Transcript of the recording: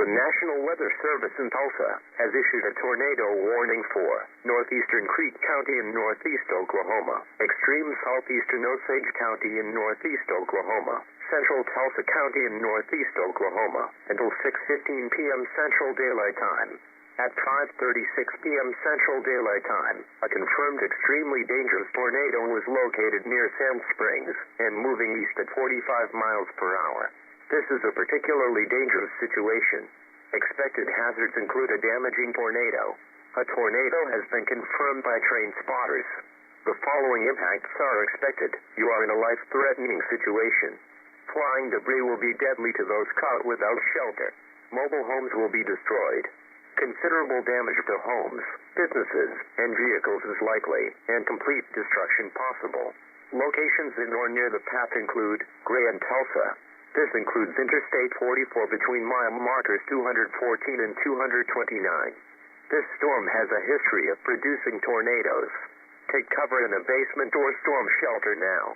National Weather Service in Tulsa has issued a tornado warning for northeastern Creek County in northeast Oklahoma, extreme southeastern Osage County in northeast Oklahoma, central Tulsa County in northeast Oklahoma, until 6:15 p.m. Central Daylight Time. At 5:36 p.m. Central Daylight Time, a confirmed extremely dangerous tornado was located near Sand Springs and moving east at 45 miles per hour. This is a particularly dangerous situation. Expected hazards include a damaging tornado. A tornado has been confirmed by trained spotters. The following impacts are expected. You are in a life-threatening situation. Flying debris will be deadly to those caught without shelter. Mobile homes will be destroyed. Considerable damage to homes, businesses, and vehicles is likely, and complete destruction possible. Locations in or near the path include Gray and Tulsa. This includes Interstate 44 between mile markers 214 and 229. This storm has a history of producing tornadoes. Take cover in a basement or storm shelter now.